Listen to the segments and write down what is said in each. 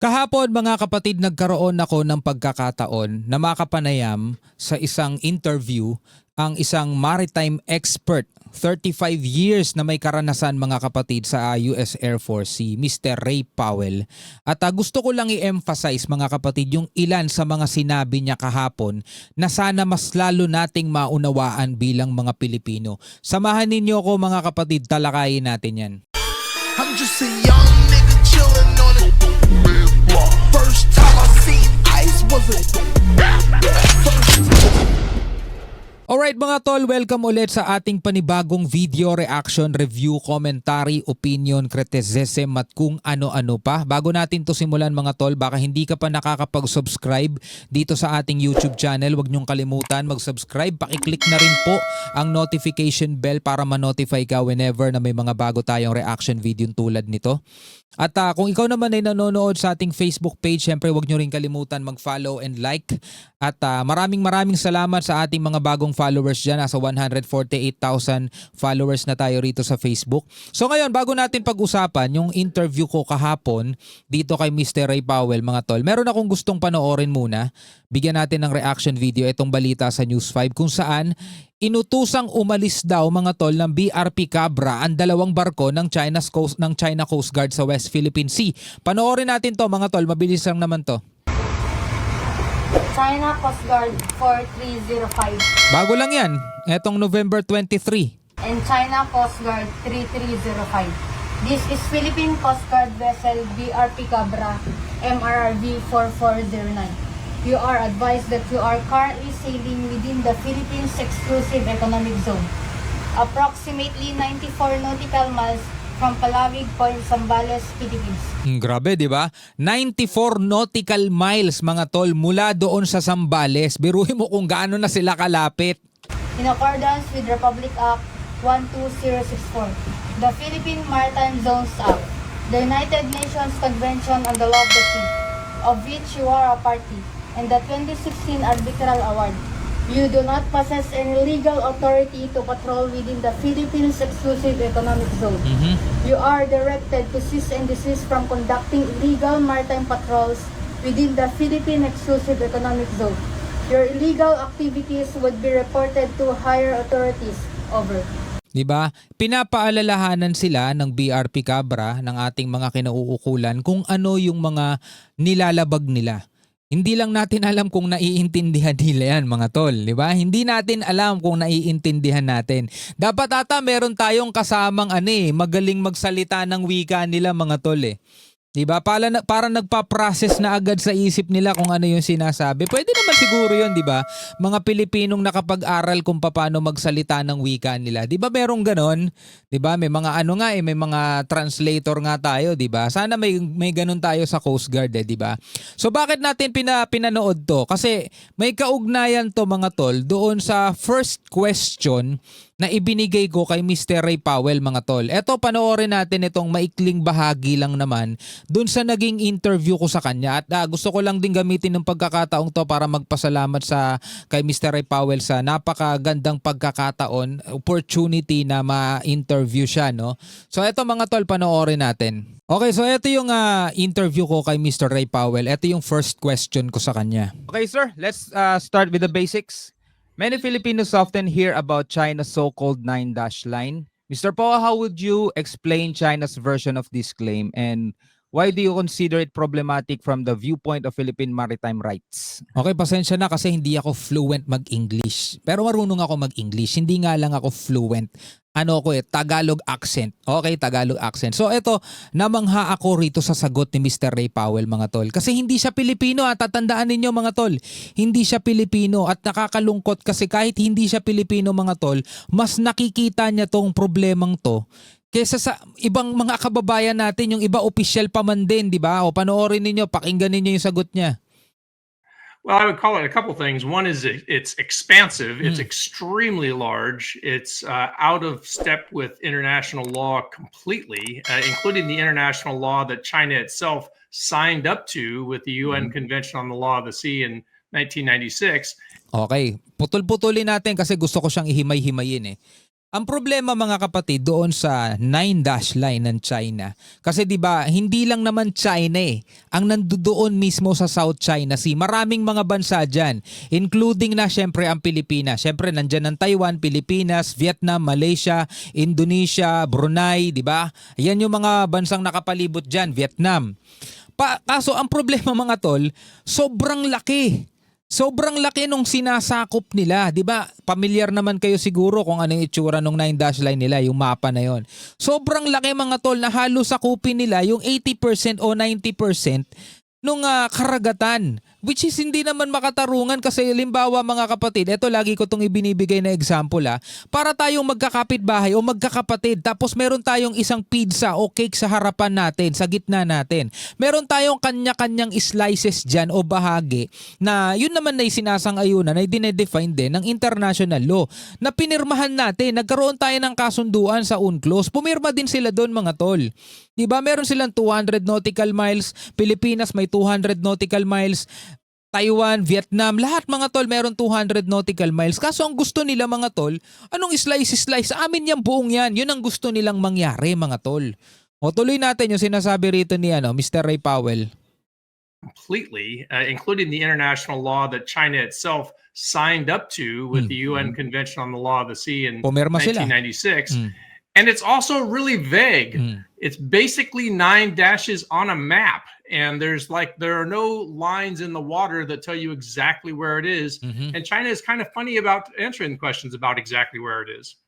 Kahapon mga kapatid, nagkaroon ako ng pagkakataon na makapanayam sa isang interview ang isang maritime expert, 35 years na may karanasan mga kapatid sa US Air Force, si Mr. Ray Powell. At gusto ko lang i-emphasize mga kapatid yung ilan sa mga sinabi niya kahapon na sana mas lalo nating maunawaan bilang mga Pilipino. Samahan ninyo ko mga kapatid, talakayin natin yan. I'm just a young nigga chillin' on it. First time I seen ice was a Alright mga tol, welcome ulit sa ating panibagong video reaction, review, commentary, opinion, criticism at kung ano-ano pa. Bago natin to simulan mga tol, baka hindi ka pa nakakapag-subscribe dito sa ating YouTube channel, huwag niyong kalimutan mag-subscribe. Pakiclick na rin po ang notification bell para ma-notify ka whenever na may mga bago tayong reaction video tulad nito. At kung ikaw naman ay nanonood sa ating Facebook page, syempre huwag nyo rin kalimutan mag-follow and like. At maraming salamat sa ating mga bagong followers dyan. Nasa 148,000 followers na tayo rito sa Facebook. So ngayon, bago natin pag-usapan yung interview ko kahapon dito kay Mr. Ray Powell mga tol, meron akong gustong panoorin muna. Bigyan natin ng reaction video itong balita sa News 5 kung saan inutusang umalis daw mga tol ng BRP Cabra ang dalawang barko ng China Coast Guard sa West Philippine Sea. Panoorin natin to mga tol, mabilis lang naman to. China Coast Guard 4305 Bago lang yan, etong November 23. and China Coast Guard 3305. This is Philippine Coast Guard vessel BRP Cabra MRRV 4409. You are advised that you are currently sailing within the Philippines Exclusive Economic Zone, approximately 94 nautical miles from Palawig Point, Zambales, Philippines. Grabe, di ba? 94 nautical miles mga tol mula doon sa Zambales. Biruhin mo kung gaano na sila kalapit. In accordance with Republic Act 12064, the Philippine Maritime Zones Act, the United Nations Convention on the Law of the Sea, of which you are a party, and the 2016 Arbitral Award. You do not possess any legal authority to patrol within the Philippines Exclusive Economic Zone. You are directed to cease and desist from conducting illegal maritime patrols within the Philippine Exclusive Economic Zone. Your illegal activities would be reported to higher authorities. Over. Diba? Pinapaalalahanan sila ng BRP Cabra ng ating mga kinauukulan kung ano yung mga nilalabag nila. Hindi lang natin alam kung naiintindihan nila yan mga tol, di ba? Hindi natin alam kung naiintindihan natin. Dapat ata meron tayong kasamang magaling magsalita ng wika nila mga tol eh. Diba? Para nagpa-process na agad sa isip nila kung ano yung sinasabi. Pwede naman siguro yun, diba? Mga Pilipinong nakapag-aral kung paano magsalita ng wika nila. Diba merong ganon? Diba? May mga may mga translator nga tayo, diba? Sana may ganon tayo sa Coast Guard, diba? So bakit natin pinanood to? Kasi may kaugnayan to mga tol doon sa first question na ibinigay ko kay Mr. Ray Powell mga tol. Eto, panoorin natin itong maikling bahagi lang naman dun sa naging interview ko sa kanya. At gusto ko lang din gamitin ng pagkakataong to para magpasalamat kay Mr. Ray Powell sa napakagandang pagkakataon, opportunity na ma-interview siya. No? So eto mga tol, panoorin natin. Okay, so ito yung interview ko kay Mr. Ray Powell. Ito yung first question ko sa kanya. Okay sir, let's start with the basics. Many Filipinos often hear about China's so-called 9-dash line. Mr. Po, how would you explain China's version of this claim and why do you consider it problematic from the viewpoint of Philippine maritime rights? Okay, pasensya na kasi hindi ako fluent mag-English. Pero marunong ako mag-English. Hindi nga lang ako fluent. Tagalog accent. Okay, Tagalog accent. So eto, namangha ako rito sa sagot ni Mr. Ray Powell mga tol. Kasi hindi siya Pilipino at tatandaan ninyo mga tol. Hindi siya Pilipino at nakakalungkot kasi kahit hindi siya Pilipino mga tol, mas nakikita niya tong problemang to kesa sa ibang mga kababayan natin, yung iba official pa man din, di ba? O panoorin ninyo, pakinggan ninyo yung sagot niya. Well, I would call it a couple things. One is it's expansive. It's extremely large. It's out of step with international law completely, including the international law that China itself signed up to with the UN Convention on the Law of the Sea in 1996. Okay, putol-putulin natin kasi gusto ko siyang ihimay-himayin eh. Ang problema mga kapatid doon sa 9-dash line ng China, kasi 'di ba hindi lang naman China ang nandoon mismo sa South China Sea. Maraming mga bansa diyan, including na syempre ang Pilipinas. Syempre nandiyan ang Taiwan, Pilipinas, Vietnam, Malaysia, Indonesia, Brunei, 'di ba? Yan yung mga bansang nakapalibot diyan, Vietnam. Kaso ang problema mga tol, sobrang laki. Sobrang laki nung sinasakop nila, 'di ba? Pamilyar naman kayo siguro kung ano yung itsura nung 9-dash line nila, yung mapa na 'yon. Sobrang laki mga tol na halos sakupin nila yung 80% o 90% nung karagatan, which is hindi naman makatarungan kasi limbawa mga kapatid, eto lagi ko tong ibinibigay na example para tayong magkakapitbahay o magkakapatid tapos meron tayong isang pizza o cake sa harapan natin, sa gitna natin. Meron tayong kanya-kanyang slices dyan o bahagi na yun naman na sinasang-ayunan na dinedefine din ng international law na pinirmahan natin. Nagkaroon tayo ng kasunduan sa UNCLOS. Pumirma din sila doon mga tol. Diba meron silang 200 nautical miles, Pilipinas may 200 nautical miles, Taiwan, Vietnam, lahat mga tol meron 200 nautical miles. Kaso ang gusto nila mga tol, anong slice? Sa amin yung buong yan. Yun ang gusto nilang mangyari mga tol. O tuloy natin yung sinasabi rito ni Mr. Ray Powell. Completely, including the international law that China itself signed up to with the UN Convention on the Law of the Sea in Pumirma sila. 1996. And it's also really vague. It's basically 9 dashes on a map. And there are no lines in the water that tell you exactly where it is. And China is kind of funny about answering questions about exactly where it is.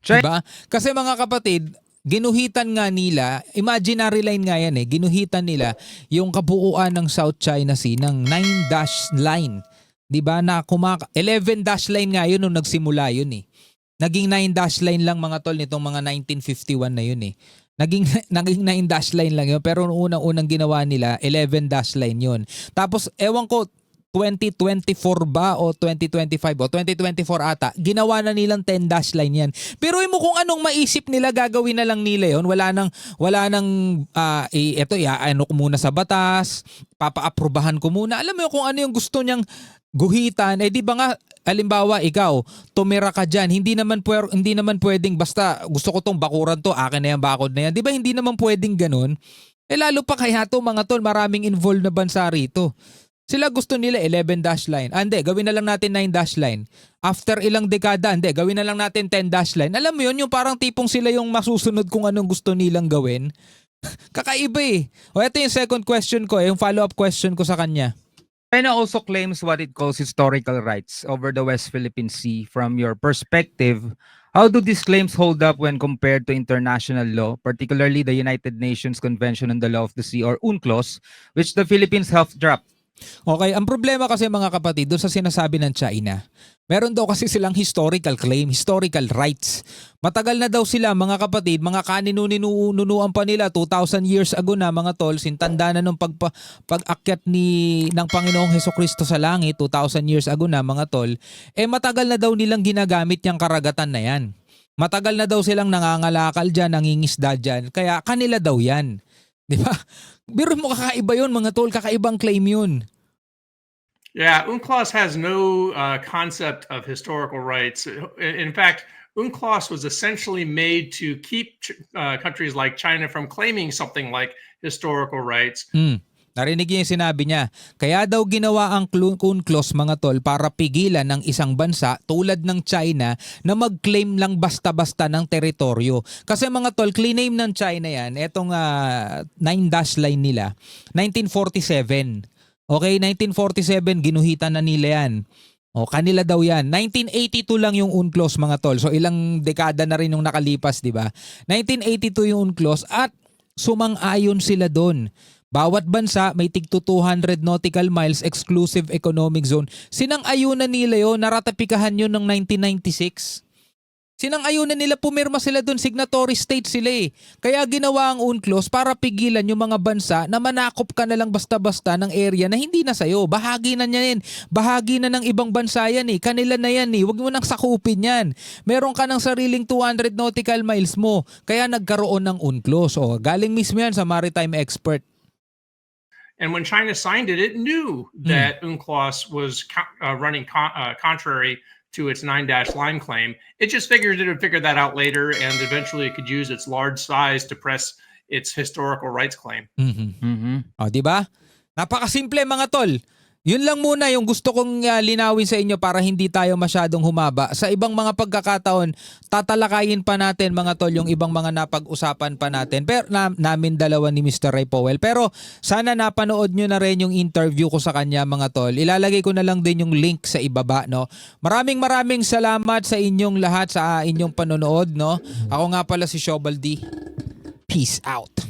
Diba? Kasi mga kapatid, ginuhitan nga nila, imaginary line nga yan ginuhitan nila yung kabuuan ng South China Sea ng 9-dash line. Diba? Na 11-dash line nga yun nung nagsimula yun Naging 9-dash line lang mga tol nitong mga 1951 na yun Naging 9-dash line lang yun pero unang-unang ginawa nila 11-dash line yun. Tapos ewan ko 2024 ba o 2025 o 2024 ata, ginawa na nilang 10-dash line yan. Pero mo kung anong maisip nila gagawin na lang nila yun. Wala nang eto iaano ko muna sa batas, papa-aprobahan ko muna. Alam mo kung ano yung gusto niyang guhitan, di ba nga halimbawa ikaw, tumira ka dyan, hindi naman pwedeng basta gusto ko tong bakuran to, akin na yan, bakod na yan. Di ba hindi naman pwedeng ganun? Lalo pa kaya to mga tol, maraming involved na bansa rito. Sila gusto nila 11-dash line. Hindi, gawin na lang natin 9-dash line. After ilang dekada, gawin na lang natin 10-dash line. Alam mo yun, yung parang tipong sila yung masusunod kung anong gusto nilang gawin. Kakaiba O ito yung second question ko, yung follow-up question ko sa kanya. China also claims what it calls historical rights over the West Philippine Sea. From your perspective, how do these claims hold up when compared to international law, particularly the United Nations Convention on the Law of the Sea or UNCLOS, which the Philippines helped draft? Okay, ang problema kasi mga kapatid doon sa sinasabi ng China, meron daw kasi silang historical claim, historical rights. Matagal na daw sila mga kapatid, mga kaninu-ninunuan pa nila 2,000 years ago na mga tol, sintanda na nung pag-akyat ng Panginoong Hesukristo sa langit 2,000 years ago na mga tol, matagal na daw nilang ginagamit yung karagatan na yan. Matagal na daw silang nangangalakal dyan, nangingisda dyan, kaya kanila daw yan. Di ba? Biro mo kakaiba yun mga tol, kakaibang claim yun. Yeah, UNCLOS has no concept of historical rights. In fact, UNCLOS was essentially made to keep countries like China from claiming something like historical rights. Narinig niyo yung sinabi niya. Kaya daw ginawa ang UNCLOS mga tol para pigilan ng isang bansa tulad ng China na mag-claim lang basta-basta ng teritoryo. Kasi mga tol, claim ng China yan, etong 9-dash line nila, 1947. Okay, 1947, ginuhitan na nila yan. Kanila daw yan. 1982 lang yung UNCLOS mga tol. So ilang dekada na rin yung nakalipas, di ba? 1982 yung UNCLOS at sumang-ayon sila doon. Bawat bansa may tig 200 nautical miles exclusive economic zone. Sinang-ayunan nila yun, naratapikahan yun ng 1996. Sinang-ayunan nila, pumirma sila doon, signatory state sila Kaya ginawa ang UNCLOS para pigilan yung mga bansa na manakop ka na lang basta-basta ng area na hindi na sa'yo. Bahagi na niya yan. Bahagi na ng ibang bansa yan Kanila na yan Huwag mo nang sakupin yan. Meron ka ng sariling 200 nautical miles mo. Kaya nagkaroon ng UNCLOS. Galing mismo yan sa maritime expert. And when China signed it, it knew that UNCLOS was running contrary to its 9-line claim. It just figured it would figure that out later, and eventually it could use its large size to press its historical rights claim. O, di ba? Napakasimple mga tol. Yun lang muna yung gusto kong linawin sa inyo para hindi tayo masyadong humaba. Sa ibang mga pagkakataon, tatalakayin pa natin mga tol yung ibang mga napag-usapan pa natin. Pero namin dalawa ni Mr. Ray Powell. Pero sana napanood nyo na rin yung interview ko sa kanya mga tol. Ilalagay ko na lang din yung link sa ibaba, no. Maraming salamat sa inyong lahat sa inyong panonood, no. Ako nga pala si Shobal D. Peace out.